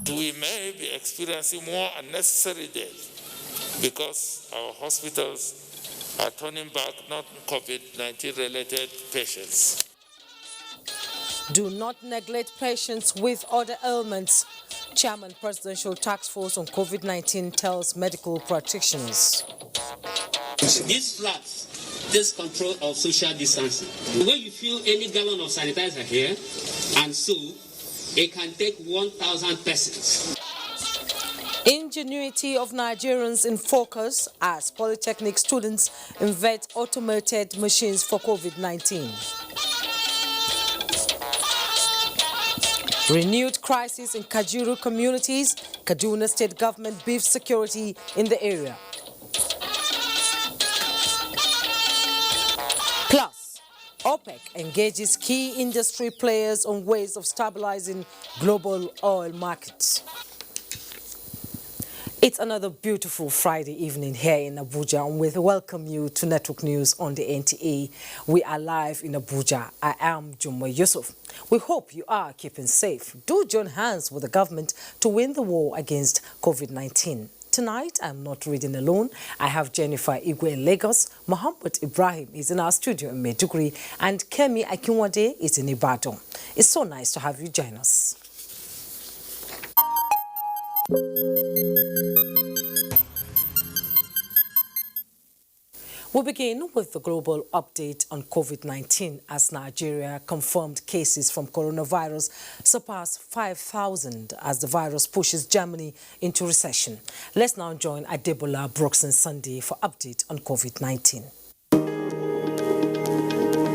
We may be experiencing more unnecessary deaths because our hospitals are turning back non-COVID-19 related patients. Do not neglect patients with other ailments. Chairman Presidential Task Force on COVID-19 tells medical practitioners. These flags, this control of social distancing. When you fill any gallon of sanitizer here and so, it can take 1,000 persons. Ingenuity of Nigerians in focus as polytechnic students invent automated machines for COVID-19. Renewed crisis in Kajuru communities. Kaduna state government beefs security in the area. Plus, OPEC engages key industry players on ways of stabilizing global oil markets. It's another beautiful Friday evening here in Abuja, and we welcome you to Network News on the NTA. We are live in Abuja. I am Jumwa Yusuf. We hope you are keeping safe. Do join hands with the government to win the war against COVID-19. Tonight, I'm not reading alone. I have Jennifer Igwe in Lagos, Muhammad Ibrahim is in our studio in Maiduguri, and Kemi Akinwade is in Ibadan. It's so nice to have you join us. We begin with the global update on COVID-19 as Nigeria confirmed cases from coronavirus surpass 5,000 as the virus pushes Germany into recession. Let's now join Adebola Brooks and Sunday for update on COVID-19.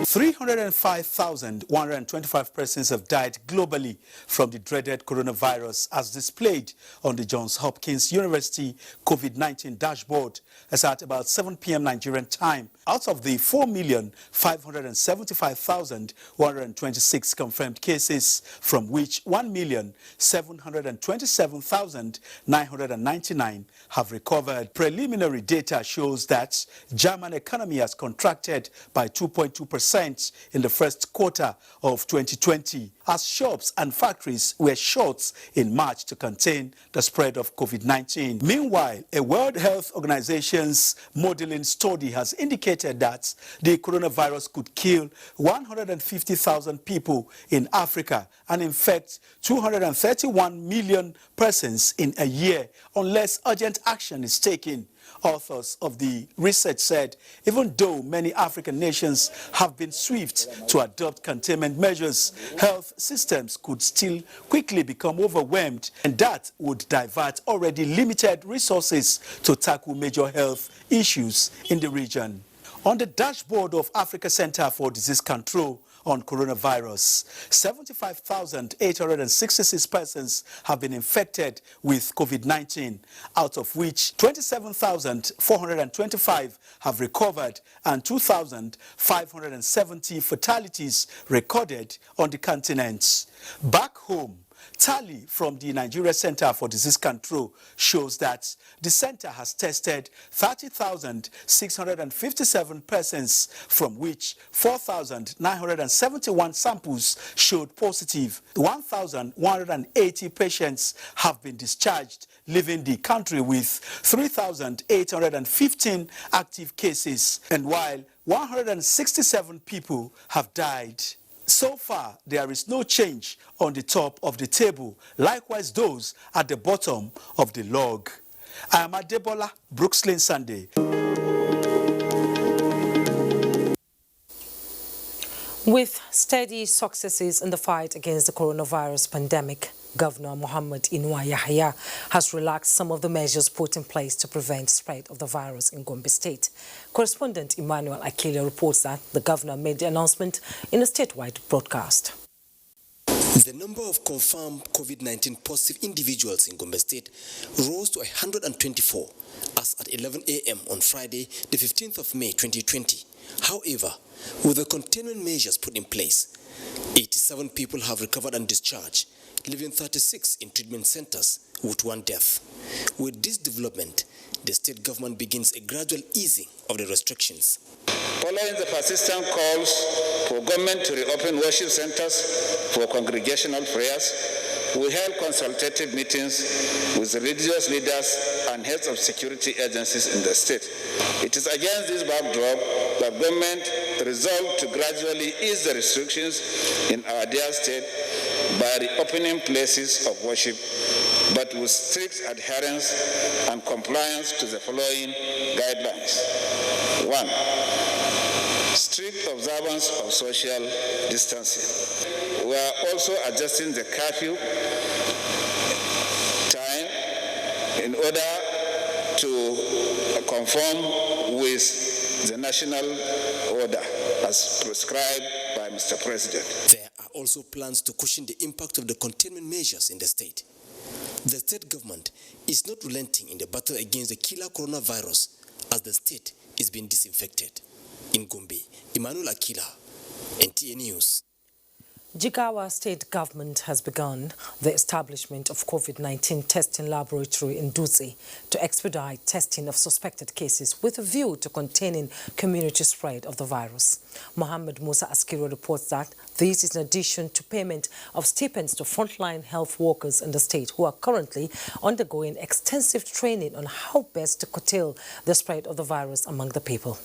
305,125 persons have died globally from the dreaded coronavirus as displayed on the Johns Hopkins University COVID-19 dashboard as at about 7 p.m. Nigerian time. Out of the 4,575,126 confirmed cases, from which 1,727,999 have recovered. Preliminary data shows that German economy has contracted by 2.2% in the first quarter of 2020 as shops and factories were shut in March to contain the spread of COVID-19. Meanwhile, a World Health Organization's modeling study has indicated that the coronavirus could kill 150,000 people in Africa and infect 231 million persons in a year unless urgent action is taken. Authors of the research said even though many African nations have been swift to adopt containment measures, health systems could still quickly become overwhelmed, and that would divert already limited resources to tackle major health issues in the region. On the dashboard of Africa Center for Disease Control on coronavirus, 75,866 persons have been infected with COVID-19, out of which 27,425 have recovered and 2,570 fatalities recorded on the continent. Back home, tally from the Nigeria Center for Disease Control shows that the center has tested 30,657 persons, from which 4,971 samples showed positive. 1,180 patients have been discharged, leaving the country with 3,815 active cases, and while 167 people have died. So far, there is no change on the top of the table, likewise those at the bottom of the log. I am Adebola Brooks Sunday. With steady successes in the fight against the coronavirus pandemic, Governor Muhammad Inuwa Yahya has relaxed some of the measures put in place to prevent spread of the virus in Gombe State. Correspondent Emmanuel Akile reports that the governor made the announcement in a statewide broadcast. The number of confirmed COVID-19 positive individuals in Gombe State rose to 124 as at 11 a.m. on Friday, the 15th of May 2020. However, with the containment measures put in place, 87 people have recovered and discharged, leaving 36 in treatment centers with 1 death. With this development, the state government begins a gradual easing of the restrictions. Following the persistent calls for government to reopen worship centers for congregational prayers, we held consultative meetings with religious leaders and heads of security agencies in the state. It is against this backdrop that government resolved to gradually ease the restrictions in our dear state by reopening places of worship, but with strict adherence and compliance to the following guidelines. 1. Strict observance of social distancing. We are also adjusting the curfew time in order to conform with the national order as prescribed by Mr. President. There are also plans to cushion the impact of the containment measures in the state. The state government is not relenting in the battle against the killer coronavirus as the state is being disinfected. In Gombe, Emmanuel Akila, NTA News. Jigawa State Government has begun the establishment of COVID-19 testing laboratory in Dutse to expedite testing of suspected cases with a view to containing community spread of the virus. Mohammed Musa Askiro reports that this is in addition to payment of stipends to frontline health workers in the state who are currently undergoing extensive training on how best to curtail the spread of the virus among the people.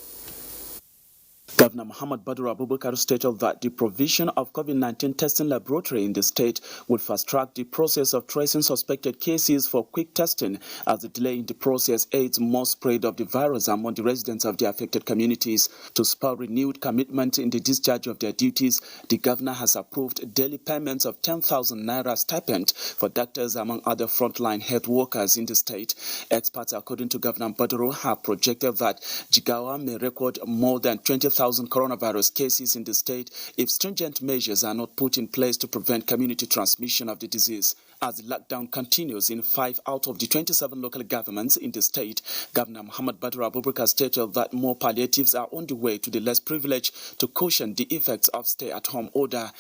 Governor Muhammad Badru Abubakar stated that the provision of COVID-19 testing laboratory in the state will fast-track the process of tracing suspected cases for quick testing, as the delay in the process aids more spread of the virus among the residents of the affected communities. To spur renewed commitment in the discharge of their duties, the governor has approved daily payments of 10,000 naira stipend for doctors among other frontline health workers in the state. Experts, according to Governor Badru, have projected that Jigawa may record more than 20,000 coronavirus cases in the state if stringent measures are not put in place to prevent community transmission of the disease. As the lockdown continues in 5 out of the 27 local governments in the state, Governor Muhammad Badru Abubakar stated that more palliatives are on the way to the less privileged to cushion the effects of stay-at-home order.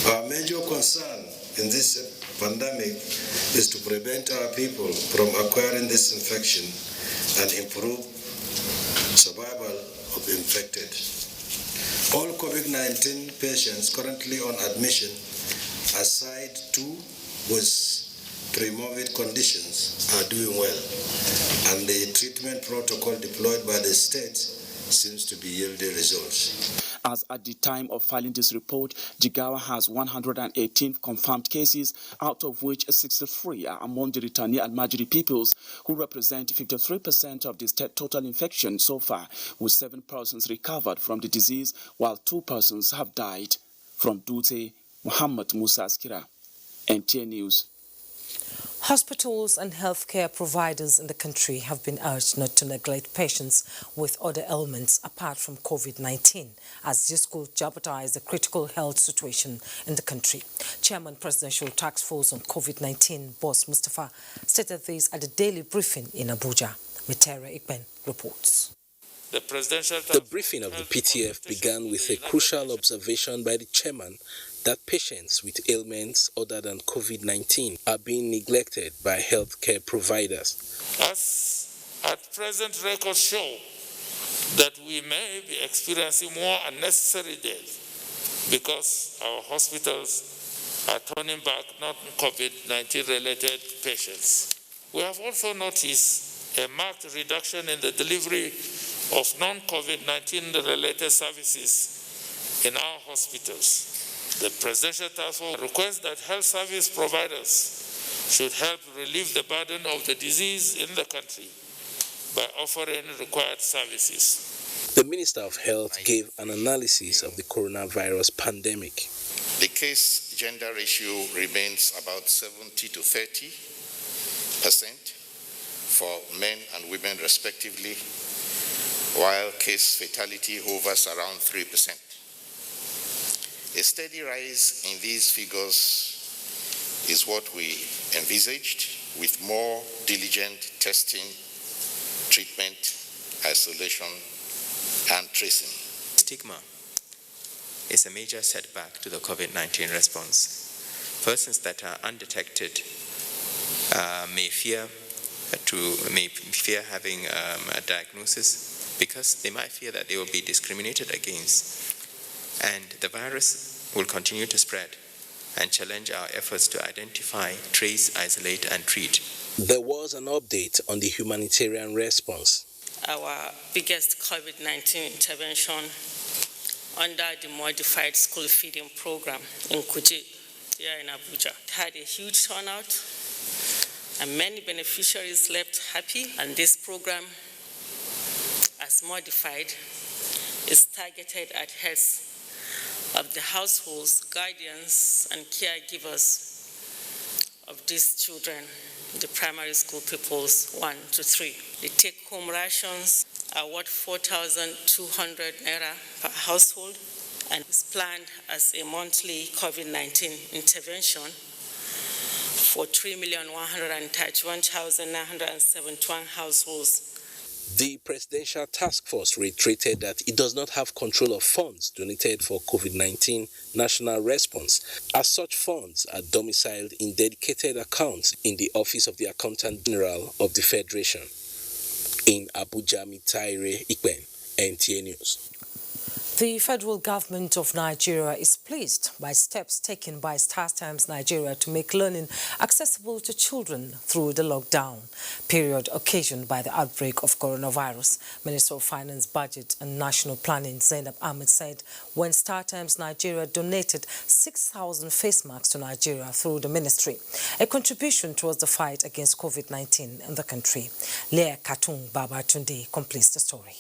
Our major concern in this pandemic is to prevent our people from acquiring this infection and improve survival of the infected. All COVID-19 patients currently on admission, aside two with pre-morbid conditions, are doing well, and the treatment protocol deployed by the state seems to be yielding results. As at the time of filing this report, Jigawa has 118 confirmed cases, out of which 63 are among the returnee Almajiri peoples, who represent 53% of the state total infection so far, with 7 persons recovered from the disease, while 2 persons have died. From Dutse, Muhammad Musa Askira, NTA News. Hospitals and healthcare providers in the country have been urged not to neglect patients with other ailments apart from COVID-19, as this could jeopardize the critical health situation in the country. Chairman Presidential Task Force on COVID-19, Boss Mustafa, stated this at a daily briefing in Abuja. Mitera Ikben reports. The briefing of the PTF began with a crucial observation by the chairman that patients with ailments other than COVID-19 are being neglected by healthcare providers. As at present records show that we may be experiencing more unnecessary deaths because our hospitals are turning back non-COVID-19 related patients. We have also noticed a marked reduction in the delivery of non-COVID-19 related services in our hospitals. The Presidential Task Force requests that health service providers should help relieve the burden of the disease in the country by offering required services. The Minister of Health gave an analysis of the coronavirus pandemic. The case gender ratio remains about 70 to 30% for men and women respectively, while case fatality hovers around 3%. A steady rise in these figures is what we envisaged, with more diligent testing, treatment, isolation, and tracing. Stigma is a major setback to the COVID-19 response. Persons that are undetected may fear having a diagnosis because they might fear that they will be discriminated against, and the virus will continue to spread and challenge our efforts to identify, trace, isolate, and treat. There was an update on the humanitarian response. Our biggest COVID-19 intervention under the modified school feeding program in Kuje, here in Abuja. It had a huge turnout, and many beneficiaries left happy. And this program, as modified, is targeted at heads of the households, guardians, and caregivers of these children, the primary school pupils 1 to 3. The take-home rations are worth 4,200 naira per household, and is planned as a monthly COVID-19 intervention for 3,131,971 households. The Presidential Task Force reiterated that it does not have control of funds donated for COVID-19 national response, as such funds are domiciled in dedicated accounts in the Office of the Accountant General of the Federation. In Abuja, Mitaire Ikpen, NTA News. The federal government of Nigeria is pleased by steps taken by StarTimes Nigeria to make learning accessible to children through the lockdown period occasioned by the outbreak of coronavirus. Minister of Finance, Budget and National Planning Zainab Ahmed said when StarTimes Nigeria donated 6,000 face masks to Nigeria through the ministry, a contribution towards the fight against COVID-19 in the country. Leah Katung Babatunde completes the story.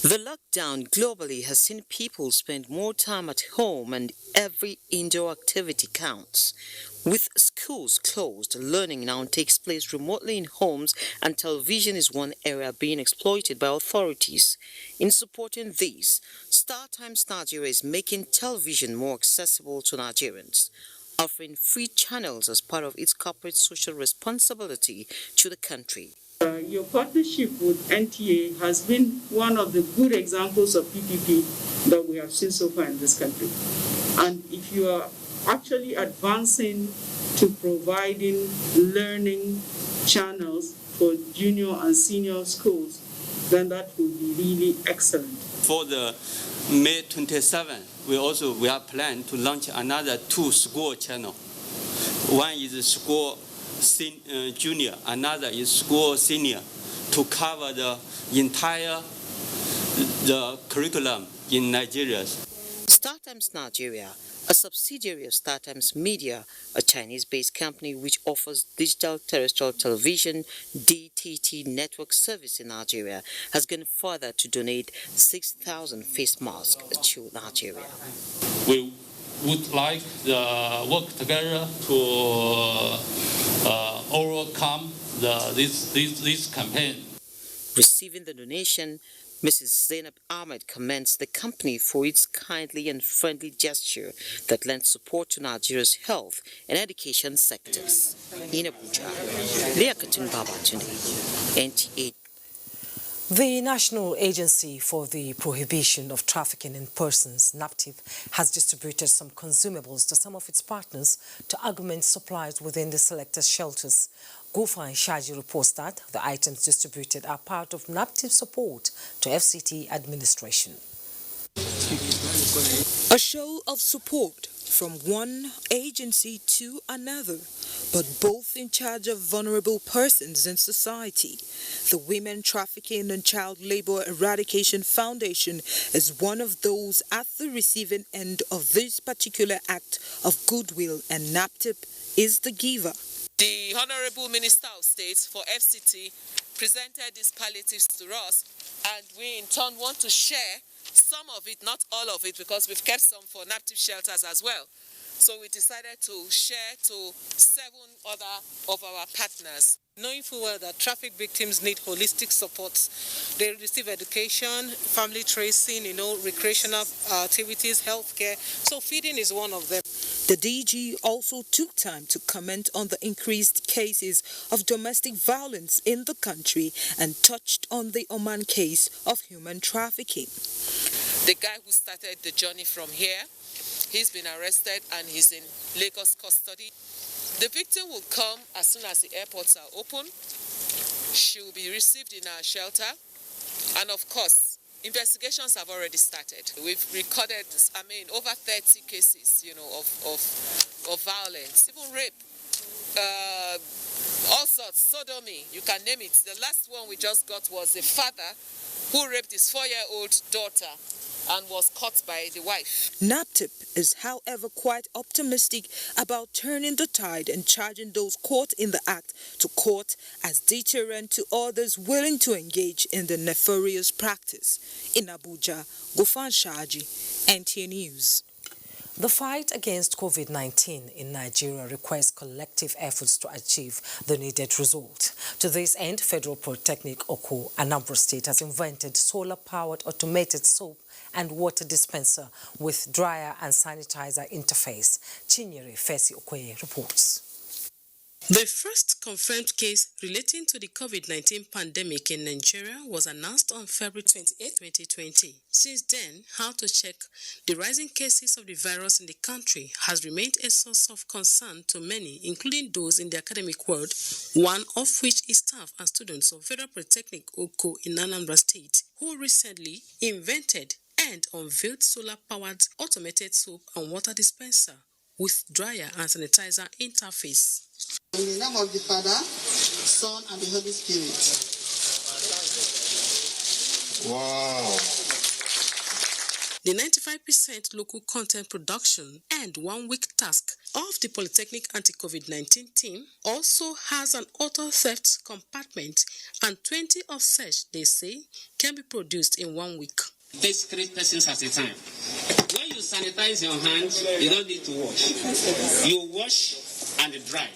The lockdown globally has seen people spend more time at home, and every indoor activity counts. With schools closed, learning now takes place remotely in homes, and television is one area being exploited by authorities. In supporting this, StarTimes Nigeria is making television more accessible to Nigerians, offering free channels as part of its corporate social responsibility to the country. Your partnership with NTA has been one of the good examples of PPP that we have seen so far in this country. And if you are actually advancing to providing learning channels for junior and senior schools, then that would be really excellent. For the May 27, we have planned to launch another 2 school channels. One is a school junior, another is school senior, to cover the entire curriculum in Nigeria. StarTimes Nigeria, a subsidiary of StarTimes Media, a Chinese-based company which offers digital terrestrial television DTT network service in Nigeria, has gone further to donate 6,000 face masks to Nigeria. We would like to work together to overcome this campaign. Receiving the donation, Mrs. Zainab Ahmed commends the company for its kindly and friendly gesture that lends support to Nigeria's health and education sectors. In Abuja, Leah Katung Babatunde, NTA. The National Agency for the Prohibition of Trafficking in Persons, NAPTIP, has distributed some consumables to some of its partners to augment supplies within the selected shelters. Gufan Shaji reports that the items distributed are part of NAPTIP's support to FCT administration. A show of support from one agency to another, but both in charge of vulnerable persons in society. The Women Trafficking and Child Labor Eradication Foundation is one of those at the receiving end of this particular act of goodwill, and NAPTIP is the giver. The Honorable Minister of State for FCT presented these palliatives to us, and we in turn want to share some of it, not all of it, because we've kept some for NAPTIP shelters as well. So we decided to share to 7 other of our partners. Knowing full well that traffic victims need holistic support. They receive education, family tracing, recreational activities, healthcare. So feeding is one of them. The DG also took time to comment on the increased cases of domestic violence in the country and touched on the Oman case of human trafficking. The guy who started the journey from here, he's been arrested and he's in Lagos custody. The victim will come as soon as the airports are open. She will be received in our shelter. And of course, investigations have already started. We've recorded, over 30 cases, of violence, even rape, all sorts, sodomy, you can name it. The last one we just got was a father who raped his 4-year-old daughter and was caught by the wife. NAPTIP is, however, quite optimistic about turning the tide and charging those caught in the act to court as deterrent to others willing to engage in the nefarious practice. In Abuja, Gufan Shaji, NTA News. The fight against COVID-19 in Nigeria requires collective efforts to achieve the needed result. To this end, Federal Polytechnic Oko, Anambra State, has invented solar-powered automated soap and water dispenser with dryer and sanitizer interface. Chinyere Fesi Okoye reports. The first confirmed case relating to the COVID-19 pandemic in Nigeria was announced on February 28, 2020. Since then, how to check the rising cases of the virus in the country has remained a source of concern to many, including those in the academic world, one of which is staff and students of Federal Polytechnic Oko in Anambra State, who recently invented and unveiled solar-powered automated soap and water dispenser with dryer and sanitizer interface. In the name of the Father, Son, and the Holy Spirit. Wow. The 95% local content production and 1-week task of the Polytechnic anti-COVID-19 team also has an auto theft compartment, and 20 of such, they say, can be produced in 1 week. Takes 3 persons at a time. When you sanitize your hands, you don't need to wash. You wash and dry.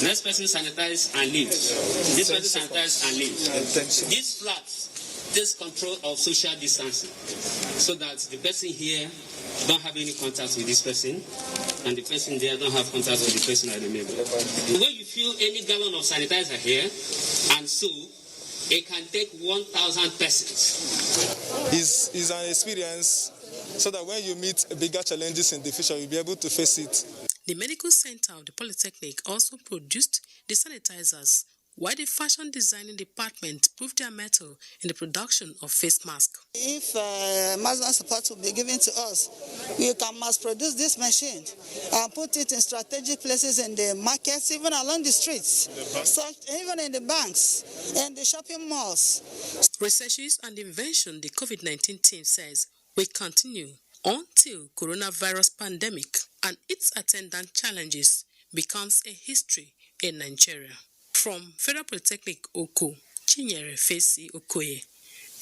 Next person sanitize and leave. This person sanitize and leave. These flags takes control of social distancing, so that the person here don't have any contact with this person, and the person there don't have contact with the person at the neighbor. When you fill any gallon of sanitizer here, and so it can take 1,000 persons. It's an experience, so that when you meet bigger challenges in the future, you'll be able to face it. The Medical Center of the Polytechnic also produced the sanitizers, while the fashion designing department proved their mettle in the production of face masks. If maximum support will be given to us, we can mass produce this machine and put it in strategic places in the markets, even along the streets, even in the banks and the shopping malls. Researches and Invention, the COVID-19 team says, will continue until coronavirus pandemic and its attendant challenges becomes a history in Nigeria. From Federal Polytechnic Oko, Chinyere Fesi Okoye,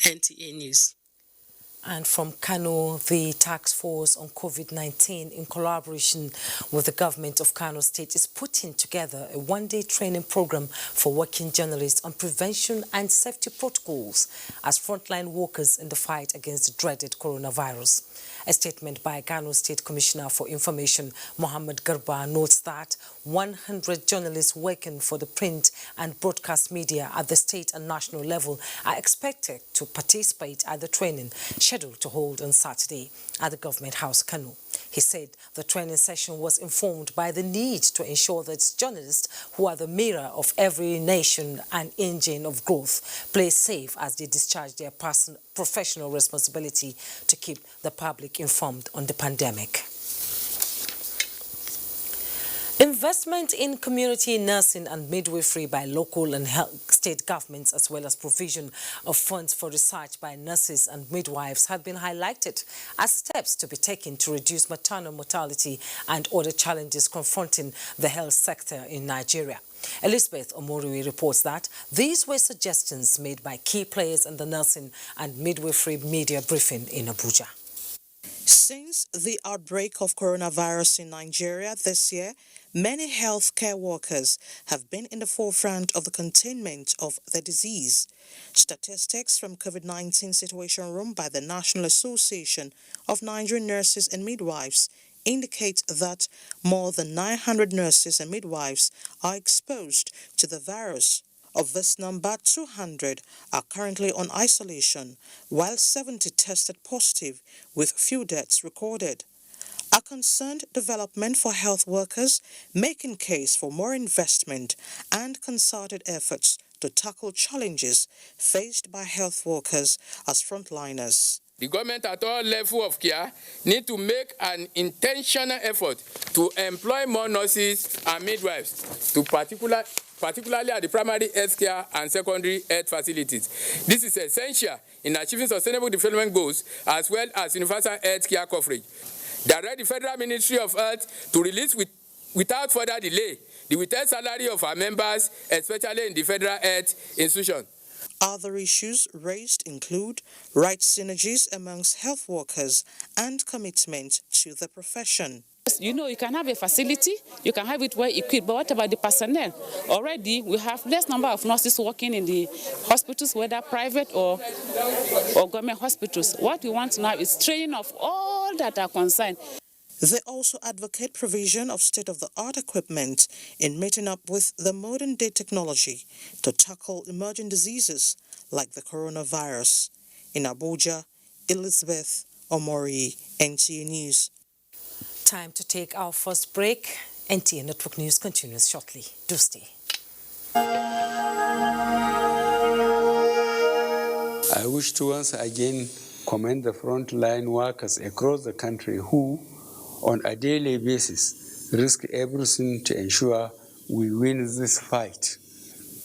NTA News. And from Kano, the task force on COVID-19 in collaboration with the government of Kano State is putting together a 1-day training program for working journalists on prevention and safety protocols as frontline workers in the fight against the dreaded coronavirus. A statement by Kano State Commissioner for Information, Mohammed Garba, notes that 100 journalists working for the print and broadcast media at the state and national level are expected to participate at the training scheduled to hold on Saturday at the Government House, Kano. He said the training session was informed by the need to ensure that journalists, who are the mirror of every nation and engine of growth, play safe as they discharge their professional responsibility to keep the public informed on the pandemic. Investment in community nursing and midwifery by local and state governments, as well as provision of funds for research by nurses and midwives, have been highlighted as steps to be taken to reduce maternal mortality and other challenges confronting the health sector in Nigeria. Elizabeth Omorui reports that these were suggestions made by key players in the nursing and midwifery media briefing in Abuja. Since the outbreak of coronavirus in Nigeria this year, many healthcare workers have been in the forefront of the containment of the disease. Statistics from COVID-19 Situation Room by the National Association of Nigerian Nurses and Midwives indicate that more than 900 nurses and midwives are exposed to the virus. Of this number, 200 are currently on isolation, while 70 tested positive, with few deaths recorded. A concerned development for health workers, making case for more investment and concerted efforts to tackle challenges faced by health workers as frontliners. The government at all levels of care need to make an intentional effort to employ more nurses and midwives, particularly at the primary health care and secondary health facilities. This is essential in achieving sustainable development goals as well as universal health care coverage. Direct the Federal Ministry of Health to release without further delay the withheld salary of our members, especially in the federal health institution. Other issues raised include right synergies amongst health workers and commitment to the profession. You know, you can have a facility, you can have it well equipped, but what about the personnel? Already, we have less number of nurses working in the hospitals, whether private or government hospitals. What we want now is training of all that are concerned. They also advocate provision of state-of-the-art equipment in meeting up with the modern-day technology to tackle emerging diseases like the coronavirus. In Abuja, Elizabeth Omori, NTA News. Time to take our first break. NTA Network News continues shortly. Do stay. I wish to once again commend the frontline workers across the country who, on a daily basis, risk everything to ensure we win this fight.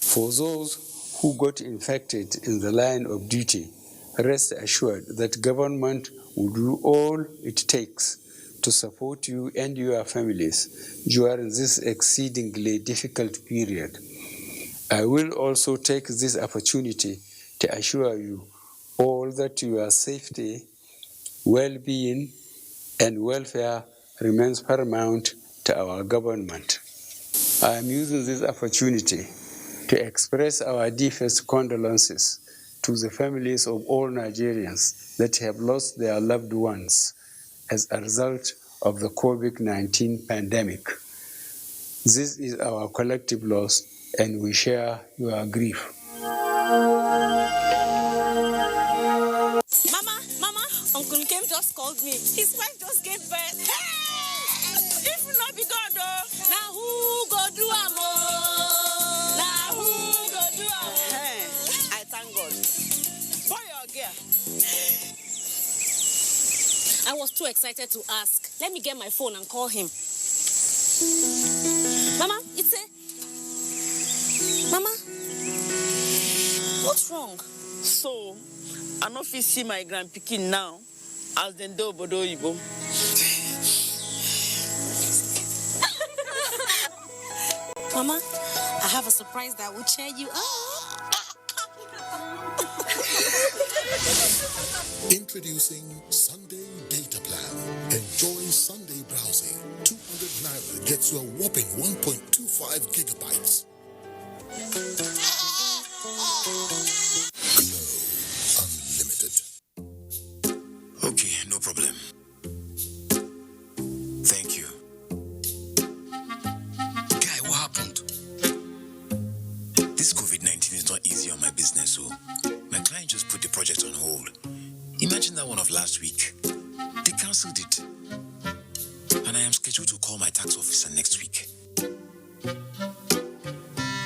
For those who got infected in the line of duty, rest assured that government will do all it takes to support you and your families during this exceedingly difficult period. I will also take this opportunity to assure you all that your safety, well-being, and welfare remains paramount to our government. I am using this opportunity to express our deepest condolences to the families of all Nigerians that have lost their loved ones as a result of the COVID-19 pandemic. This is our collective loss, and we share your grief. Uncle Kim just called me. His wife just gave birth. Hey! If not be God, though, now who go do am? Now who go do am? Hey, I thank God. Boy or girl? I was too excited to ask. Let me get my phone and call him. Mama, it's a... Mama, what's wrong? So, I no fit see my grandpikin now as dem do obodo oyibo. Mama, I have a surprise that will cheer you up. Introducing Sunday Data Plan. Enjoy Sunday browsing. 200 Naira gets you a whopping 1.25 gigabytes. Okay, no problem. Thank you. Guy, what happened? This COVID-19 is not easy on my business, so my client just put the project on hold. Imagine that one of last week. They cancelled it. And I am scheduled to call my tax officer next week.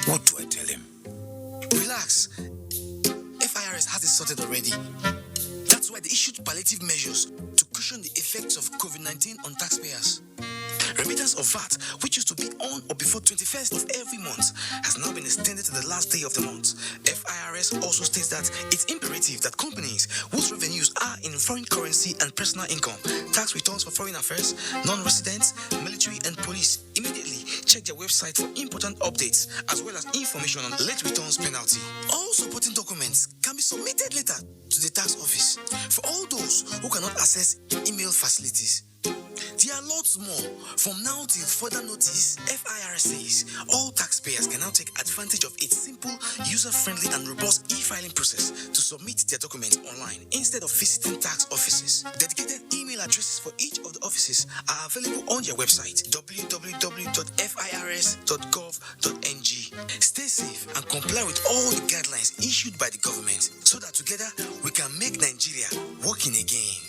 What do I tell him? Relax. FIRS has it sorted already. That's why they issued palliative measures to cushion the effects of COVID-19 on taxpayers. Remittance of VAT, which used to be on or before 21st of every month, has now been extended to the last day of the month. FIRS also states that it's imperative that companies whose revenues are in foreign currency and personal income, tax returns for foreign affairs, non-residents, military and police, immediately check their website for important updates as well as information on late returns penalty. All supporting documents can be submitted later to the tax office. For all those who cannot access email facilities, there are lots more. From now till further notice, FIRS says all taxpayers can now take advantage of its simple, user-friendly and robust e-filing process to submit their documents online instead of visiting tax offices. Dedicated email addresses for each of the offices are available on their website, www.firs.gov.ng. Stay safe and comply with all the guidelines issued by the government so that together we can make Nigeria working again.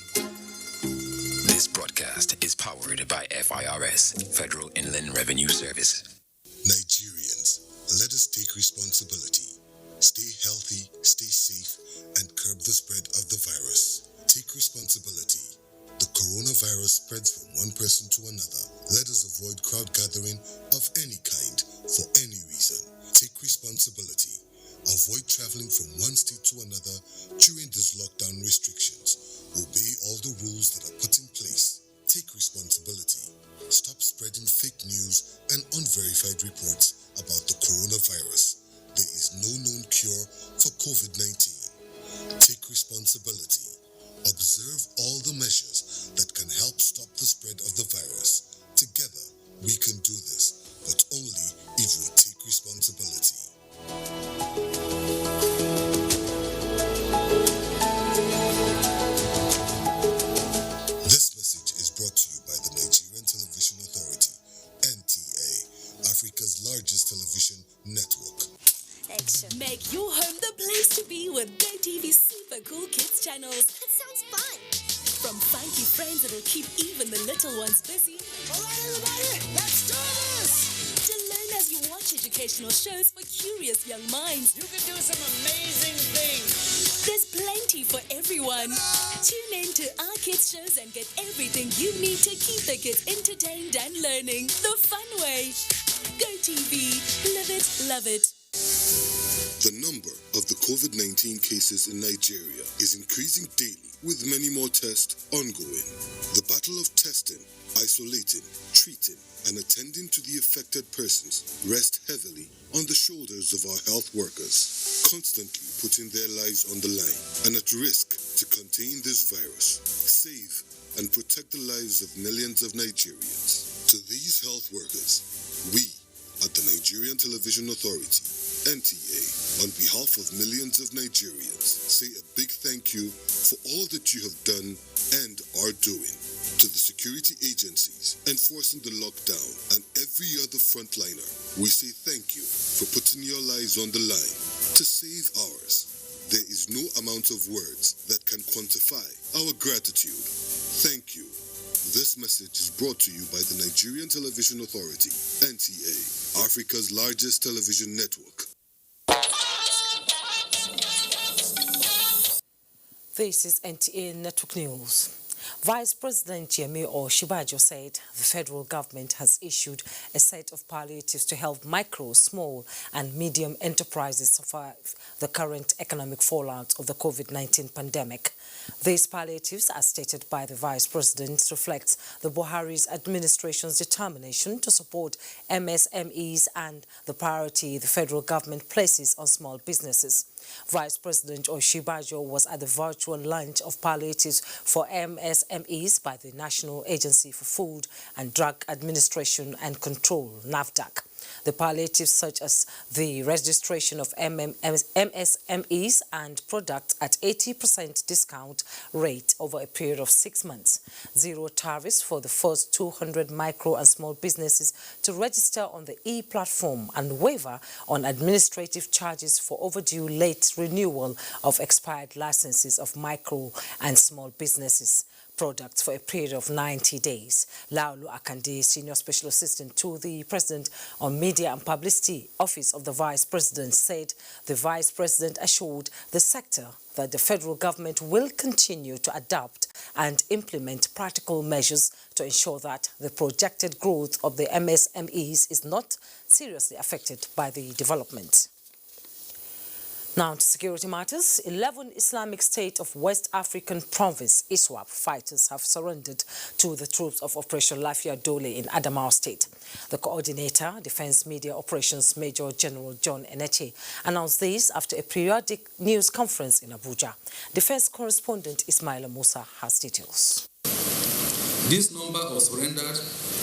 This broadcast is powered by FIRS, Federal Inland Revenue Service. Nigerians, let us take responsibility Stay healthy, stay safe, and curb the spread of the virus. Take responsibility. The coronavirus spreads from one person to another. Let us avoid crowd gathering of any kind for any reason. Take responsibility. Avoid traveling from one state to another during these lockdown restrictions. Obey all the rules that are put in place. Take responsibility. Stop spreading fake news and unverified reports about the coronavirus. There is no known cure for COVID-19. Take responsibility. Observe all the measures that can help stop the spread of the virus. Together, we can do this, but only if we take responsibility. This message is brought to you by the Nigerian Television Authority, NTA, Africa's largest television network. Action. Make your home the place to be with GoTV's super cool kids channels. That sounds fun. From funky friends that'll keep even the little ones busy. All right, everybody, let's do this! To learn as you watch educational shows for curious young minds. You can do some amazing things. There's plenty for everyone. Tune in to our kids shows and get everything you need to keep the kids entertained and learning the fun way. GoTV. Live it, love it. The number of the COVID-19 cases in Nigeria is increasing daily, with many more tests ongoing. The battle of testing, isolating, treating, and attending to the affected persons rests heavily on the shoulders of our health workers, constantly putting their lives on the line and at risk to contain this virus, save and protect the lives of millions of Nigerians. To these health workers, we at the Nigerian Television Authority, NTA, on behalf of millions of Nigerians, say a big thank you for all that you have done and are doing. To the security agencies enforcing the lockdown and every other frontliner, we say thank you for putting your lives on the line to save ours. There is no amount of words that can quantify our gratitude. Thank you. This message is brought to you by the Nigerian Television Authority, NTA, Africa's largest television network. This is NTA Network News. Vice President Yemi Osinbajo said the federal government has issued a set of palliatives to help micro, small and medium enterprises survive the current economic fallout of the COVID-19 pandemic. These palliatives, as stated by the Vice President, reflects the Buhari's administration's determination to support MSMEs and the priority the federal government places on small businesses. Vice President Osinbajo was at the virtual launch of palliatives for MSMEs by the National Agency for Food and Drug Administration and Control, NAFDAC. The palliatives, such as the registration of MSMEs and products at 80% discount rate over a period of 6 months, zero tariffs for the first 200 micro and small businesses to register on the e-platform, and waiver on administrative charges for overdue late renewal of expired licenses of micro and small businesses products for a period of 90 days. Laulu Akande, Senior Special Assistant to the President on Media and Publicity, Office of the Vice President, said the Vice President assured the sector that the federal government will continue to adopt and implement practical measures to ensure that the projected growth of the MSMEs is not seriously affected by the development. Now to security matters. 11 Islamic State of West African Province ISWAP fighters have surrendered to the troops of Operation Lafia Dole in Adamawa State. The coordinator, Defense Media Operations Major General John Eneche, announced this after a periodic news conference in Abuja. Defense correspondent Ismaila Musa has details. This number of surrendered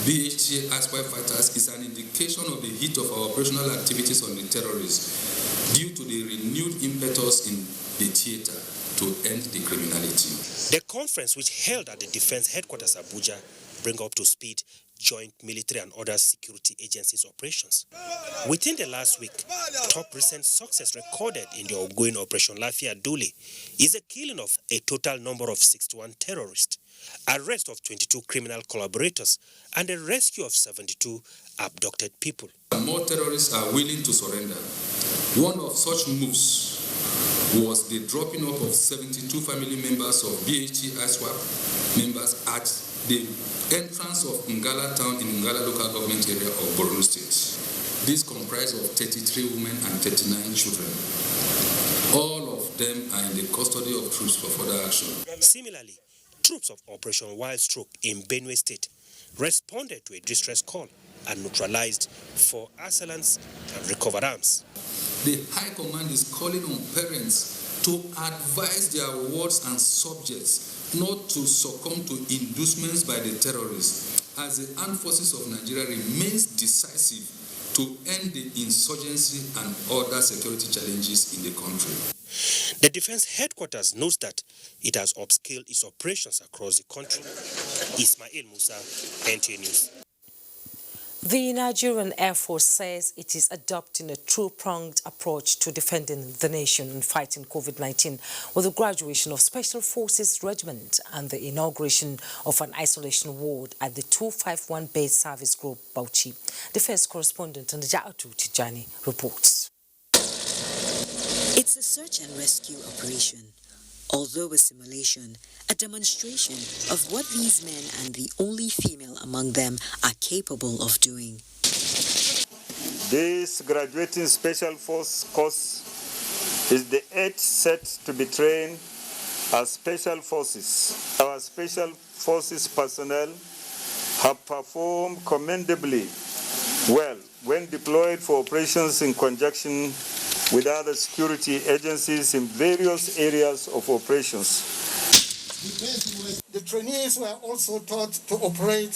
BHT ISWAP fighters is an indication of the heat of our operational activities on the terrorists due to the renewed impetus in the theater to end the criminality. The conference, which held at the Defense Headquarters Abuja, bring up to speed joint military and other security agencies' operations. Within the last week, top recent success recorded in the ongoing Operation Lafia Dole is the killing of a total number of 61 terrorists, arrest of 22 criminal collaborators, and the rescue of 72 abducted people. More terrorists are willing to surrender. One of such moves was the dropping off of 72 family members of BHT ISWAP members at the entrance of Ngala town in Ngala local government area of Borno State. This comprised of 33 women and 39 children. All of them are in the custody of troops for further action. Similarly, troops of Operation Wild Stroke in Benue State responded to a distress call and neutralized 4 assailants and recovered arms. The High Command is calling on parents to advise their wards and subjects not to succumb to inducements by the terrorists, as the armed forces of Nigeria remains decisive to end the insurgency and other security challenges in the country. The Defense Headquarters notes that it has upscaled its operations across the country. Ismail Musa, NTA News. The Nigerian Air Force says it is adopting a two-pronged approach to defending the nation and fighting COVID-19 with the graduation of Special Forces Regiment and the inauguration of an isolation ward at the 251 Base Service Group, Bauchi. Defense correspondent Najatu Tijani reports. It's a search and rescue operation. Although a simulation, a demonstration of what these men and the only female among them are capable of doing. This graduating special force course is the 8th set to be trained as special forces. Our special forces personnel have performed commendably well when deployed for operations in conjunction with other security agencies in various areas of operations. The trainees were also taught to operate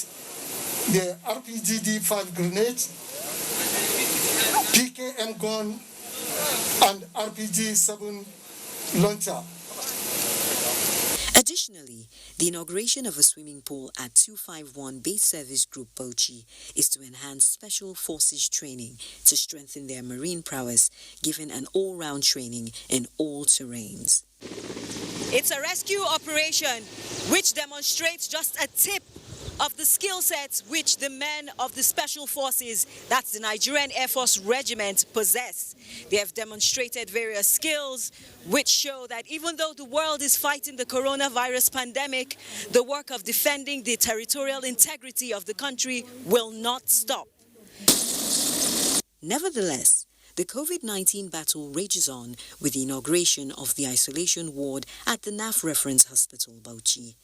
the RPG-D5 grenade, PKM gun, and RPG-7 launcher. Additionally, the inauguration of a swimming pool at 251 Base Service Group Bauchi is to enhance special forces training to strengthen their marine prowess, given an all-round training in all terrains. It's a rescue operation which demonstrates just a tip of the skill sets which the men of the Special Forces, that's the Nigerian Air Force Regiment, possess. They have demonstrated various skills which show that even though the world is fighting the coronavirus pandemic, the work of defending the territorial integrity of the country will not stop. Nevertheless, the COVID-19 battle rages on with the inauguration of the isolation ward at the NAF Reference Hospital, Bauchi.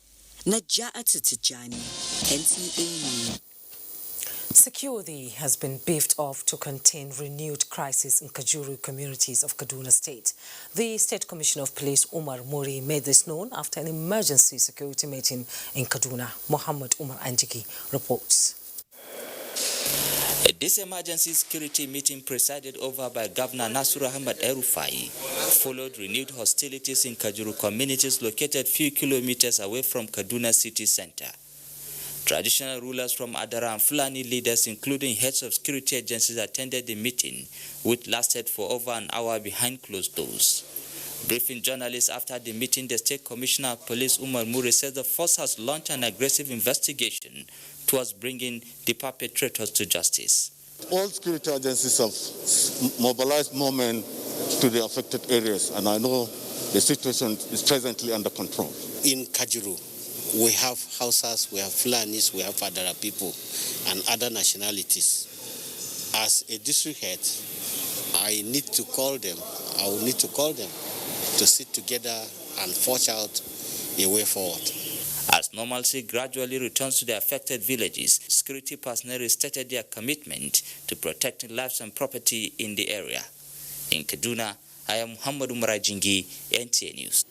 Najatu Tijani, NTA News. Security has been beefed up to contain renewed crisis in Kajuru communities of Kaduna State. The State Commissioner of Police, Umar Muri, made this known after an emergency security meeting in Kaduna. Muhammad Umar Anjiki reports. This emergency security meeting presided over by Governor Nasir Ahmed El-Rufai followed renewed hostilities in Kajuru communities located few kilometers away from Kaduna city center. Traditional rulers from Adara and Fulani leaders, including heads of security agencies, attended the meeting, which lasted for over an hour behind closed doors. Briefing journalists after the meeting, the State Commissioner of Police, Umar Muri, said the force has launched an aggressive investigation towards bringing the perpetrators to justice. All security agencies have mobilized more men to the affected areas, and I know the situation is presently under control. In Kajuru, we have Hausas, we have Fulanis, we have Adara people, and other nationalities. As a district head, I will need to call them to sit together and forge out a way forward. As normalcy gradually returns to the affected villages, security personnel stated their commitment to protecting lives and property in the area. In Kaduna, I am Muhammad Umar Jingi, NTA News.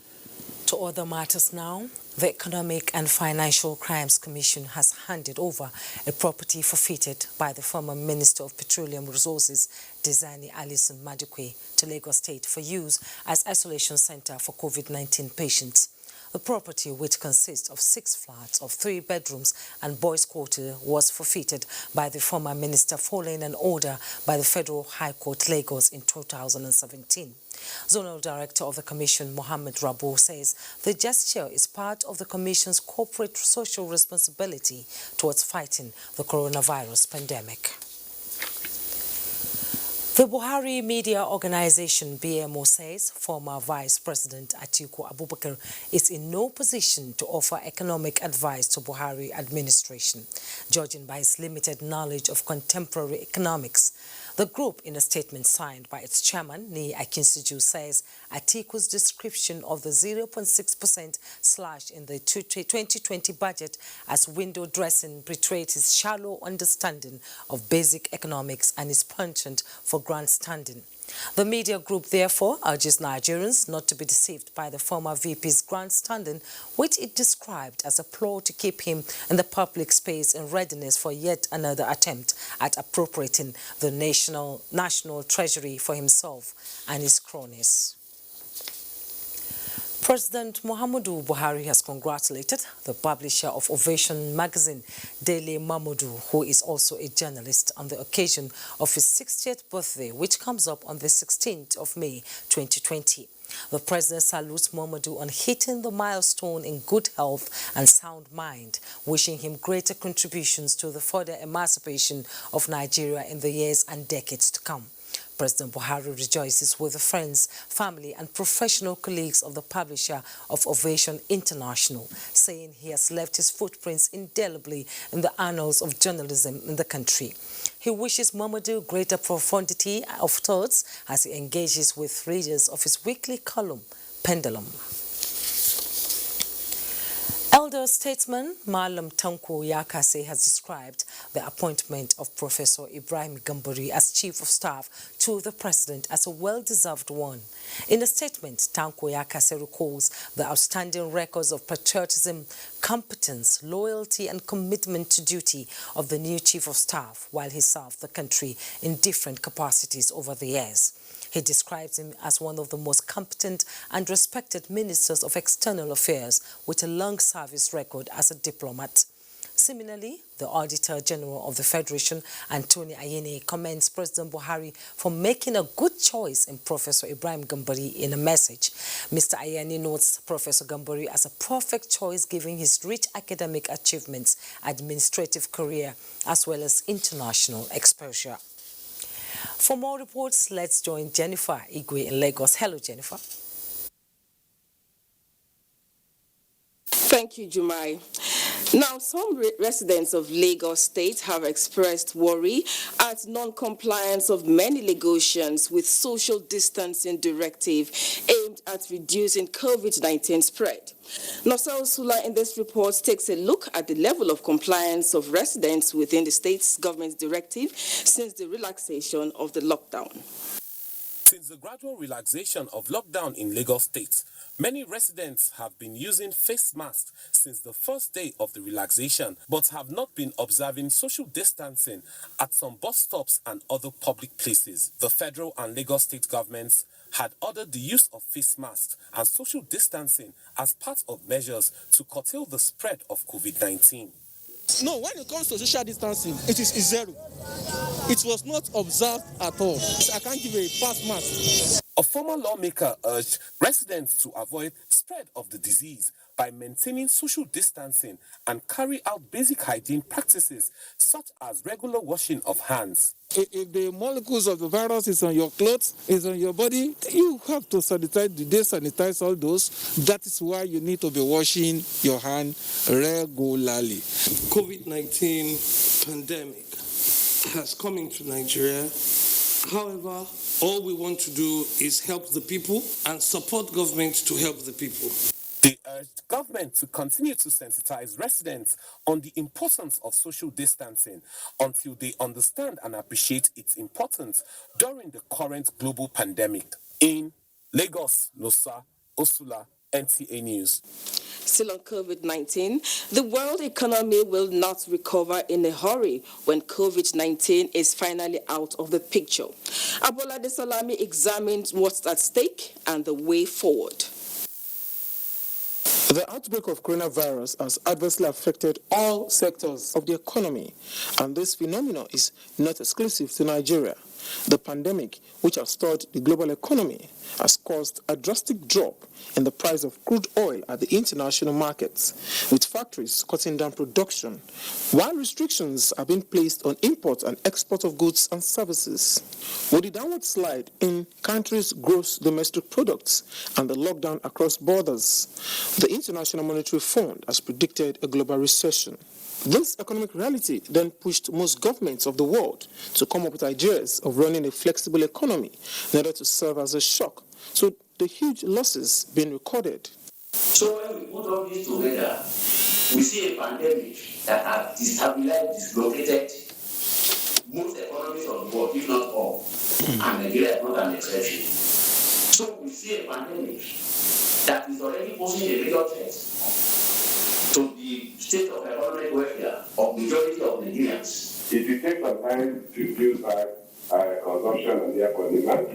To other matters now, the Economic and Financial Crimes Commission has handed over a property forfeited by the former Minister of Petroleum Resources, Dizani Alison Madikwe, to Lagos State for use as isolation center for COVID-19 patients. The property, which consists of 6 flats of 3 bedrooms and boys' quarter, was forfeited by the former minister following an order by the Federal High Court, Lagos, in 2017. Zonal Director of the Commission, Mohammed Rabo, says the gesture is part of the Commission's corporate social responsibility towards fighting the coronavirus pandemic. The Buhari Media Organization, BMO, says former Vice President Atiku Abubakar is in no position to offer economic advice to Buhari administration, judging by his limited knowledge of contemporary economics. The group, in a statement signed by its chairman, Ni Akinsuju, says Atiku's description of the 0.6% slash in the 2020 budget as window dressing betrayed his shallow understanding of basic economics and his penchant for grandstanding. The media group therefore urges Nigerians not to be deceived by the former VP's grandstanding, which it described as a ploy to keep him in the public space in readiness for yet another attempt at appropriating the national treasury for himself and his cronies. President Muhammadu Buhari has congratulated the publisher of Invention magazine, Dele Mamodu, who is also a journalist, on the occasion of his 60th birthday, which comes up on the 16th of May 2020. The president salutes Mamodu on hitting the milestone in good health and sound mind, wishing him greater contributions to the further emancipation of Nigeria in the years and decades to come. President Buhari rejoices with the friends, family and professional colleagues of the publisher of Invention International, saying he has left his footprints indelibly in the annals of journalism in the country. He wishes Mamodu greater profundity of thoughts as he engages with readers of his weekly column, Pendulum. Elder statesman Malam Tanko Yakase has described the appointment of Professor Ibrahim Gambari as Chief of Staff to the President as a well-deserved one. In a statement, Tanko Yakase recalls the outstanding records of patriotism, competence, loyalty and commitment to duty of the new Chief of Staff while he served the country in different capacities over the years. He describes him as one of the most competent and respected ministers of external affairs with a long service record as a diplomat. Similarly, the Auditor General of the Federation, Anthony Ayene, commends President Buhari for making a good choice in Professor Ibrahim Gambari in a message. Mr. Ayene notes Professor Gambari as a perfect choice given his rich academic achievements, administrative career, as well as international exposure. For more reports, let's join Jennifer Igwe in Lagos. Hello, Jennifer. Thank you, Jumai. Now, some residents of Lagos State have expressed worry at non-compliance of many Lagosians with social distancing directive aimed at reducing COVID-19 spread. Nosal Sula in this report takes a look at the level of compliance of residents within the state's government's directive since the relaxation of the lockdown. Since the gradual relaxation of lockdown in Lagos State, many residents have been using face masks since the first day of the relaxation, but have not been observing social distancing at some bus stops and other public places. The federal and Lagos State governments had ordered the use of face masks and social distancing as part of measures to curtail the spread of COVID-19. No, when it comes to social distancing, it is zero. It was not observed at all. I can't give a pass mark. A former lawmaker urged residents to avoid spread of the disease by maintaining social distancing and carry out basic hygiene practices such as regular washing of hands. If the molecules of the virus is on your clothes, is on your body, you have to sanitize. They sanitize all those. That is why you need to be washing your hand regularly. COVID-19 pandemic has come into Nigeria. However, all we want to do is help the people and support government to help the people. They urged government to continue to sensitize residents on the importance of social distancing until they understand and appreciate its importance during the current global pandemic. In Lagos, Nosa Osula, NTA News. Still on COVID-19, the world economy will not recover in a hurry when COVID-19 is finally out of the picture. Abola Desalami examined what's at stake and the way forward. The outbreak of coronavirus has adversely affected all sectors of the economy, and this phenomenon is not exclusive to Nigeria. The pandemic, which has stalled the global economy, has caused a drastic drop in the price of crude oil at the international markets, with factories cutting down production, while restrictions are being placed on import and export of goods and services. With the downward slide in countries' gross domestic products and the lockdown across borders, the International Monetary Fund has predicted a global recession. This economic reality then pushed most governments of the world to come up with ideas of running a flexible economy in order to serve as a shock to the huge losses being recorded. So when we put all this together, we see a pandemic that has destabilized, dislocated most economies of the world, if not all, and Nigeria is not an exception. So we see a pandemic that is already posing a major threat to the state of economic welfare of majority of Nigerians. It will take some time to build back consumption and therefore demand.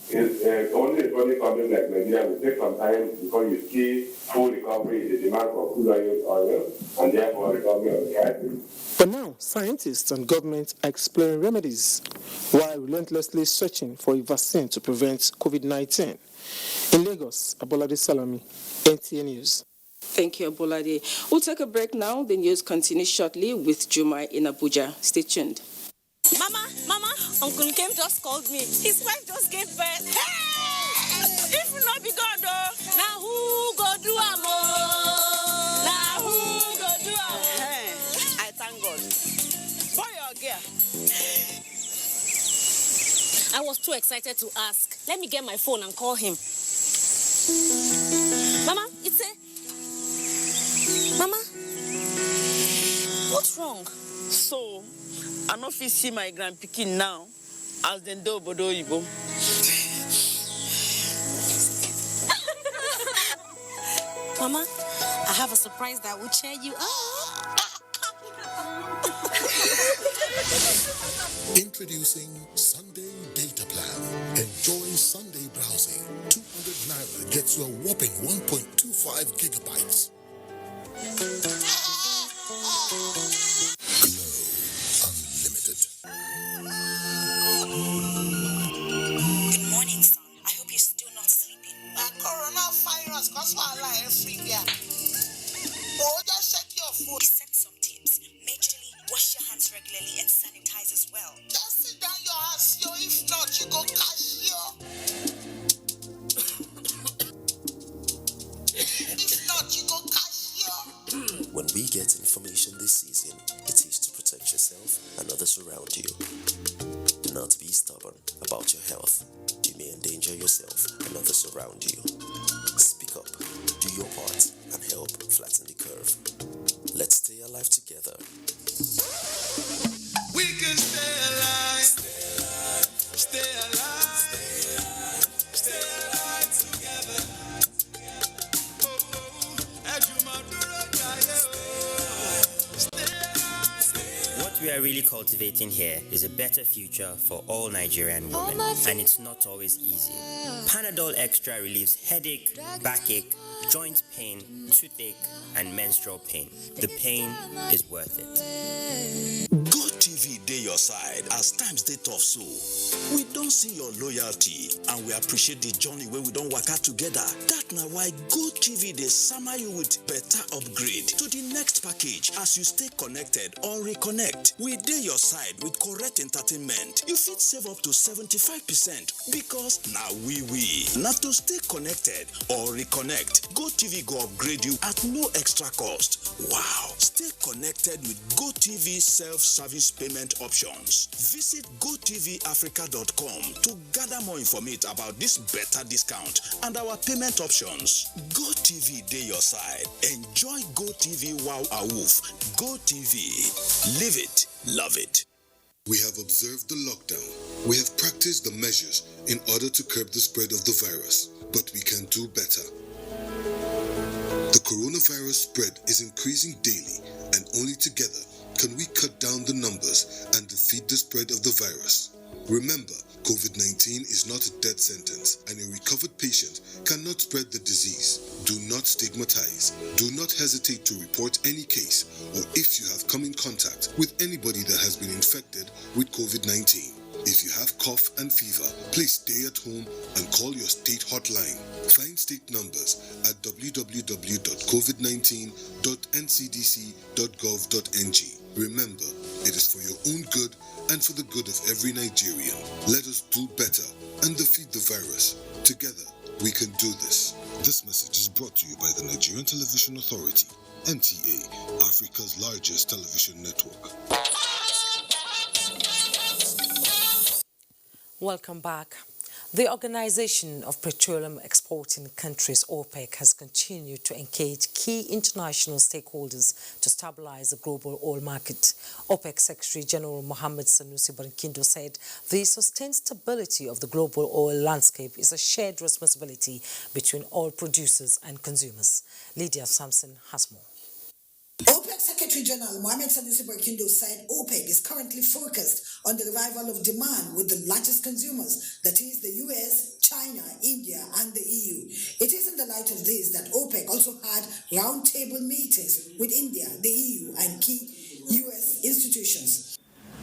It's only a growing country like Nigeria will take some time before you see full recovery in the demand for crude oil and therefore recovery of the prices. But now, scientists and governments are exploring remedies while relentlessly searching for a vaccine to prevent COVID-19. In Lagos, Abolade Salami, NTA News. Thank you, Abolade. We'll take a break now. The news continues shortly with Juma in Abuja. Stay tuned. Mama, Uncle Kim just called me. His wife just gave birth. Hey! If you not be God, though, now who go do am? Now who go do am? Hey, I thank God. Boy or girl? I was too excited to ask. Let me get my phone and call him. Mama, it's a... Mama, what's wrong? So, I no fit see my grandpikin now as dem do obodo oyibo. Mama, I have a surprise that will cheer you up. Introducing Sunday Data Plan. Enjoy Sunday browsing. 200 Naira gets you a whopping 1.25 gigabytes. Good morning, son. I hope you're still not sleeping. Coronavirus cause wahala everywhere. Oh, just check your food. We sent some tips. Majorly, wash your hands regularly and sanitize as well. Just sit down your ass, yo. If not, you go cash yo. If not, you go cash yo. When we get information this season, it is to protect yourself and others around you. Do not be stubborn about your health. You may endanger yourself and others around you. Speak up, do your part, and help flatten the curve. Let's stay alive together. We can stay alive. Stay alive. Stay alive together. What we are really cultivating here is a better future for all Nigerian women, and it's not always easy. Panadol Extra relieves headache, backache, joint pain, toothache, and menstrual pain. The pain is worth it. GoTV dey your side as times dey tough so. We don see your loyalty and we appreciate the journey wey we don waka together. That na why GoTV dey sama you with better upgrade to the next package as you stay connected or reconnect. We dey your side with correct entertainment. You fit save up to 75% because na we. Na to stay connected or reconnect, GoTV go upgrade you at no extra cost. Wow! Stay connected with GoTV self-service payment options. Visit GoTVAfrica.com to gather more information about this better discount and our payment options. GoTV dey your side. Enjoy GoTV Wow Awoof. GoTV. Live it. Love it. We have observed the lockdown. We have practiced the measures in order to curb the spread of the virus, but we can do better. The coronavirus spread is increasing daily, and only together can we cut down the numbers and defeat the spread of the virus. Remember, COVID-19 is not a death sentence, and a recovered patient cannot spread the disease. Do not stigmatize. Do not hesitate to report any case, or if you have come in contact with anybody that has been infected, with COVID-19. If you have cough and fever, please stay at home and call your state hotline. Find state numbers at www.covid19.ncdc.gov.ng. Remember, it is for your own good and for the good of every Nigerian. Let us do better and defeat the virus. Together, we can do this. This message is brought to you by the Nigerian Television Authority, NTA, Africa's largest television network. Welcome back. The Organization of Petroleum Exporting Countries, OPEC, has continued to engage key international stakeholders to stabilize the global oil market. OPEC Secretary General Mohammed Sanusi Barkindo said the sustained stability of the global oil landscape is a shared responsibility between oil producers and consumers. Lydia Sampson has more. OPEC Secretary General Mohammed Sanusi Barkindo said OPEC is currently focused on the revival of demand with the largest consumers, that is the US, China, India, and the EU. It is in the light of this that OPEC also had roundtable meetings with India, the EU, and key US institutions.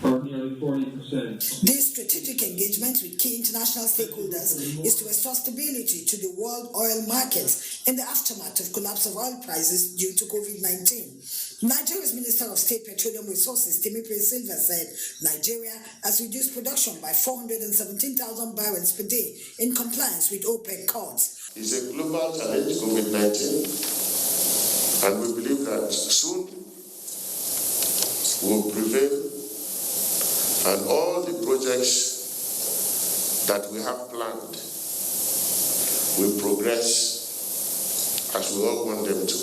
Nearly 40%. These strategic engagements with key international stakeholders is to restore stability to the world oil markets in the aftermath of collapse of oil prices due to COVID-19. Nigeria's Minister of State Petroleum Resources, Temipre Silva, said Nigeria has reduced production by 417,000 barrels per day in compliance with OPEC calls. It's a global challenge, COVID-19, and we believe that soon we'll prevail. And all the projects that we have planned will progress as we all want them to.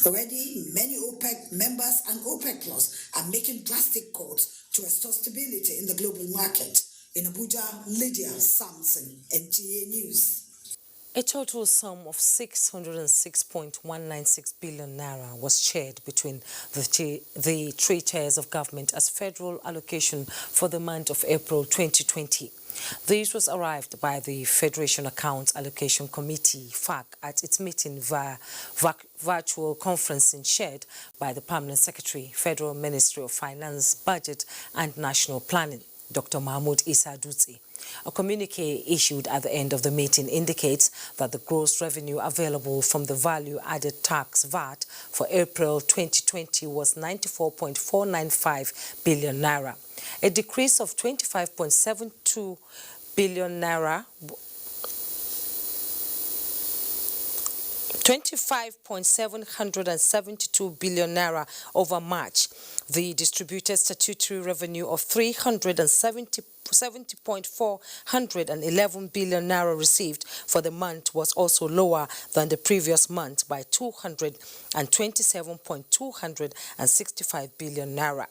Already, many OPEC members and OPEC Plus are making drastic calls to restore stability in the global market. In Abuja, Lydia Sampson, NTA News. A total sum of 606.196 billion naira was shared between the three tiers of government as federal allocation for the month of April 2020. This was arrived by the Federation Accounts Allocation Committee, FAC, at its meeting via virtual conferencing shared by the Permanent Secretary, Federal Ministry of Finance, Budget and National Planning, Dr. Mahmoud Issa Dutse. A communique issued at the end of the meeting indicates that the gross revenue available from the value-added tax VAT for April 2020 was 94.495 billion naira, a decrease of 25.72 billion naira. 25.772 billion naira over March. The distributed statutory revenue of 370.411 billion naira received for the month was also lower than the previous month by 227.265 billion naira.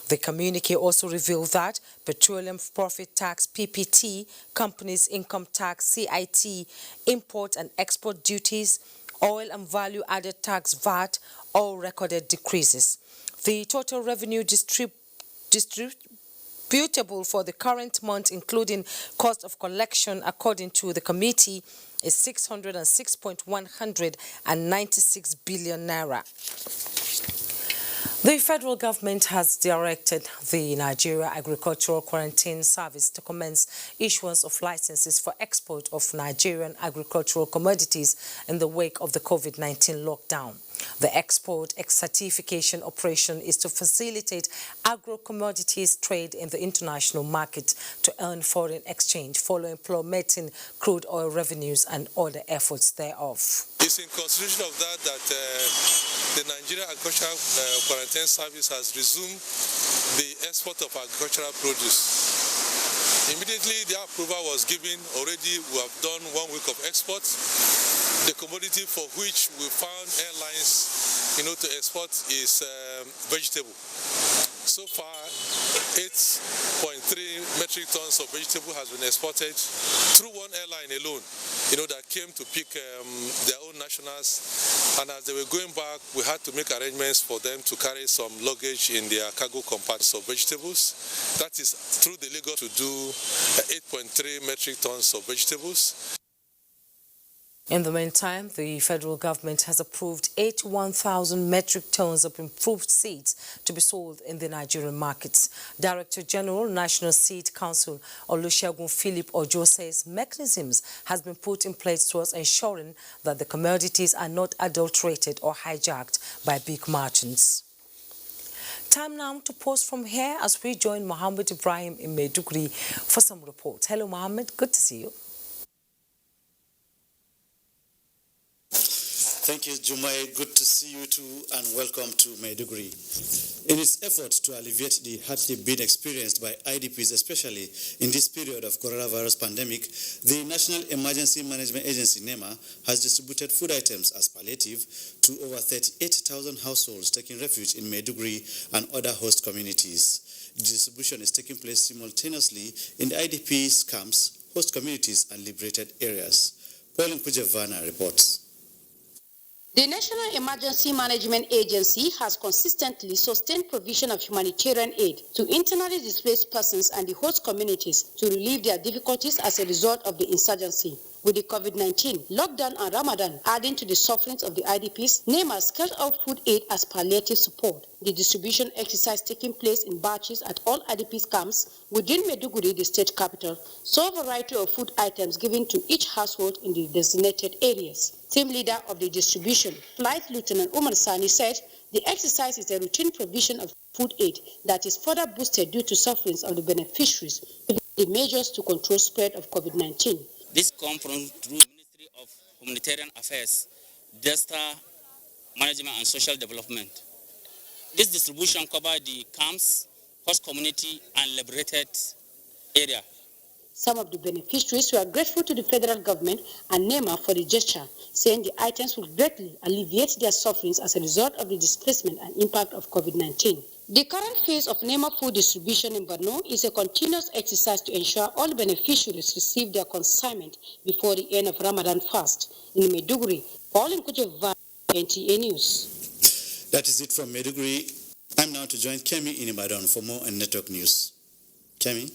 The communique also revealed that petroleum profit tax PPT, companies income tax CIT, import and export duties, oil and value-added tax VAT all recorded decreases. The total revenue distributable for the current month, including cost of collection, according to the committee, is 606.196 billion naira. The federal government has directed the Nigeria Agricultural Quarantine Service to commence issuance of licenses for export of Nigerian agricultural commodities in the wake of the COVID-19 lockdown. The export certification operation is to facilitate agro-commodities trade in the international market to earn foreign exchange following plummeting crude oil revenues and other efforts thereof. It's in consideration of that the Nigeria Agricultural Quarantine Service has resumed the export of agricultural produce. Immediately the approval was given, already we have done 1 week of export. The commodity for which we found airlines, to export is vegetable. So far, 8.3 metric tons of vegetable has been exported through one airline alone, that came to pick their own nationals. And as they were going back, we had to make arrangements for them to carry some luggage in their cargo compartments of vegetables. That is through the Lagos to do 8.3 metric tons of vegetables. In the meantime, the federal government has approved 81,000 metric tons of improved seeds to be sold in the Nigerian markets. Director General, National Seed Council, Olusegun Philip Ojo says mechanisms has been put in place towards ensuring that the commodities are not adulterated or hijacked by big merchants. Time now to pause from here as we join Mohammed Ibrahim in Maiduguri for some reports. Hello, Mohammed. Good to see you. Thank you, Jumai. Good to see you too, and welcome to Maiduguri. In its effort to alleviate the hardship being experienced by IDPs, especially in this period of coronavirus pandemic, the National Emergency Management Agency, NEMA, has distributed food items as palliative to over 38,000 households taking refuge in Maiduguri and other host communities. The distribution is taking place simultaneously in the IDPs camps, host communities, and liberated areas. Paul Nkujevana reports. The National Emergency Management Agency has consistently sustained provision of humanitarian aid to internally displaced persons and the host communities to relieve their difficulties as a result of the insurgency. With the COVID-19 lockdown and Ramadan adding to the sufferings of the IDPs, NEMA scaled out food aid as palliative support. The distribution exercise taking place in batches at all IDPs camps within Maiduguri, the state capital, saw a variety of food items given to each household in the designated areas. Team leader of the distribution, Flight Lieutenant Umar Sani, said the exercise is a routine provision of food aid that is further boosted due to sufferings of the beneficiaries with the measures to control spread of COVID-19. This comes from through Ministry of Humanitarian Affairs, Disaster Management and Social Development. This distribution covers the camps, host community, and liberated area. Some of the beneficiaries were grateful to the federal government and NEMA for the gesture, saying the items will greatly alleviate their sufferings as a result of the displacement and impact of COVID-19. The current phase of NEMA food distribution in Borno is a continuous exercise to ensure all beneficiaries receive their consignment before the end of Ramadan fast. In Maiduguri, Paul Nkujeva, NTA News. That is it from Maiduguri. I'm now to join Kemi in Ibadan for more on network news. Kemi.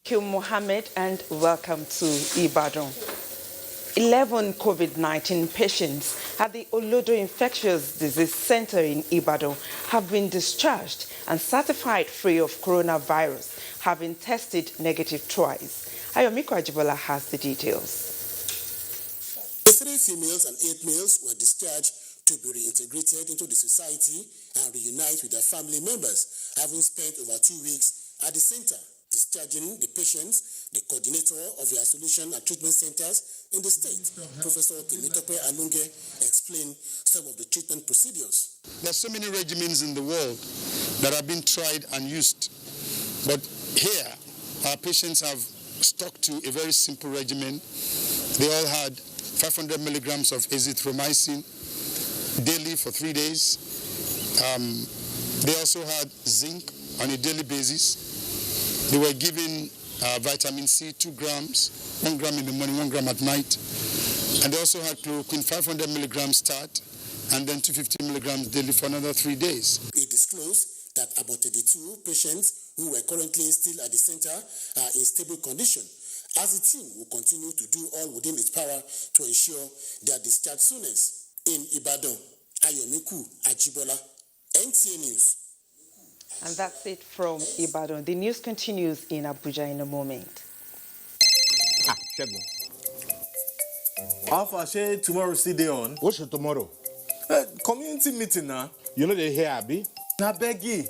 Thank you, Mohammed, and welcome to Ibadan. 11 COVID-19 patients at the Olodo Infectious Disease Center in Ibadan have been discharged and certified free of coronavirus, having tested negative twice. Ayomiko Ajibola has the details. The 3 females and 8 males were discharged to be reintegrated into the society and reunite with their family members, having spent over 2 weeks at the center. Discharging the patients, the coordinator of the isolation and treatment centers in the state, Professor Temitope Alunge, explained some of the treatment procedures. There's so many regimens in the world that have been tried and used, but here our patients have stuck to a very simple regimen. They all had 500 milligrams of azithromycin daily for 3 days. They also had zinc on a daily basis. They were given vitamin C, 2 grams, 1 gram in the morning, 1 gram at night. And they also had chloroquine, 500 milligrams start, and then 250 milligrams daily for another 3 days. It disclosed that about 32 patients who were currently still at the center are in stable condition, as the team will continue to do all within its power to ensure their discharge soonest. In Ibadan, Ayomiku Ajibola, NTA News. And that's it from Ibadan. The news continues in Abuja in a moment. Alpha, say tomorrow still day on. What's your tomorrow? Community meeting now. You know they here, Abi? Now beggy.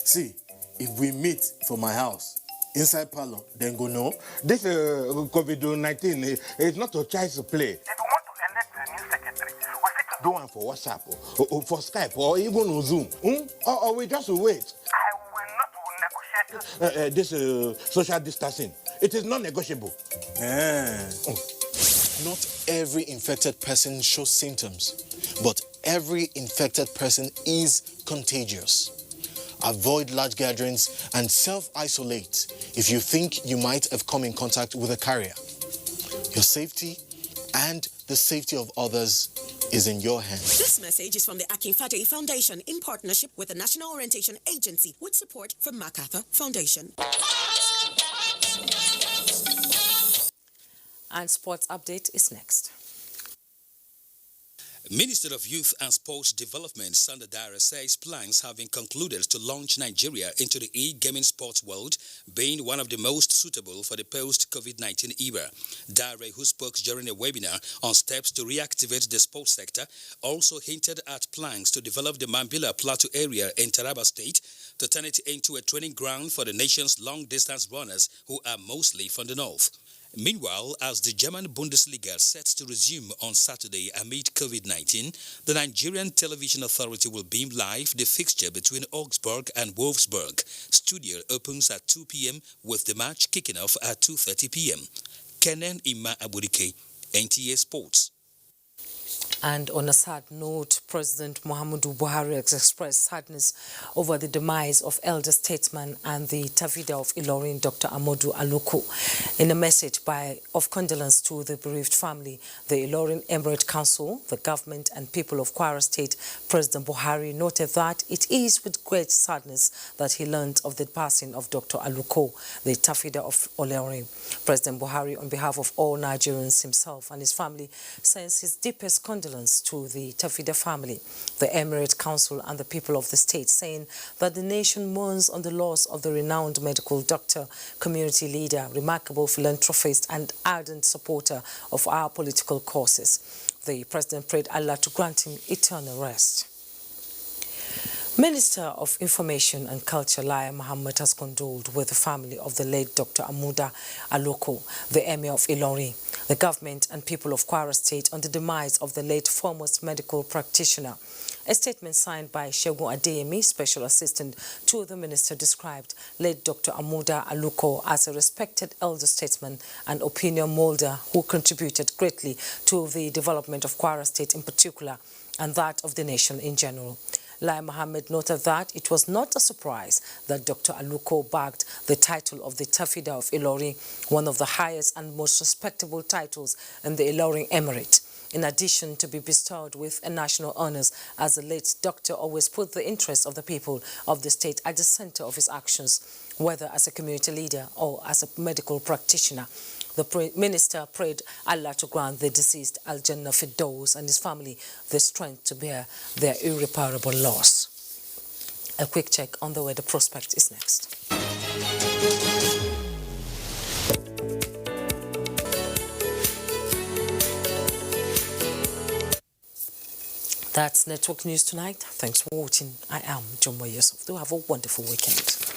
See, if we meet for my house, inside parlor, then go no. This COVID-19 is not a child's play. If you want to elect a new secretary, we fit to do one for WhatsApp, or for Skype, or even on Zoom. Or we just wait. I will not negotiate this social distancing. It is non-negotiable. Not every infected person shows symptoms, but every infected person is contagious. Avoid large gatherings and self-isolate if you think you might have come in contact with a carrier. Your safety and the safety of others is in your hands. This message is from the Akinfade Foundation in partnership with the National Orientation Agency with support from MacArthur Foundation. And sports update is next. Minister of Youth and Sports Development Sanda Dare says plans have been concluded to launch Nigeria into the e-gaming sports world, being one of the most suitable for the post-COVID-19 era. Dare, who spoke during a webinar on steps to reactivate the sports sector, also hinted at plans to develop the Mambila Plateau area in Taraba State to turn it into a training ground for the nation's long-distance runners who are mostly from the north. Meanwhile, as the German Bundesliga sets to resume on Saturday amid COVID-19, the Nigerian Television Authority will beam live the fixture between Augsburg and Wolfsburg. Studio opens at 2 p.m. with the match kicking off at 2:30 p.m. Kenan Ima Abudike, NTA Sports. And on a sad note, President Muhammadu Buhari has expressed sadness over the demise of elder statesman and the Tavida of Ilorin, Dr. Amodu Aluko. In a message of condolence to the bereaved family, the Ilorin Emirate Council, the government and people of Kwara State, President Buhari noted that it is with great sadness that he learned of the passing of Dr. Aluko, the Tavida of Ilorin. President Buhari, on behalf of all Nigerians, himself and his family, sends his deepest condolence to the Tafida family, the Emirate Council and the people of the state, saying that the nation mourns on the loss of the renowned medical doctor, community leader, remarkable philanthropist and ardent supporter of our political causes. The president prayed Allah to grant him eternal rest. Minister of Information and Culture, Lai Mohammed, has condoled with the family of the late Dr. Amuda Aloko, the Emir of Ilorin, the government and people of Kwara State on the demise of the late foremost medical practitioner. A statement signed by Segun Adeyemi, Special Assistant to the Minister, described late Dr. Amuda Aluko as a respected elder statesman and opinion molder who contributed greatly to the development of Kwara State in particular and that of the nation in general. Lai Mohammed noted that it was not a surprise that Dr. Aluko bagged the title of the Tafida of Ilorin, one of the highest and most respectable titles in the Ilorin Emirate. In addition to be bestowed with a national honors, as the late doctor always put the interests of the people of the state at the center of his actions, whether as a community leader or as a medical practitioner. The minister prayed Allah to grant the deceased Al-Jannah Firdaus and his family the strength to bear their irreparable loss. A quick check on the weather prospect is next. That's Network News Tonight. Thanks for watching. I am Jumbo Yusuf. Do have a wonderful weekend.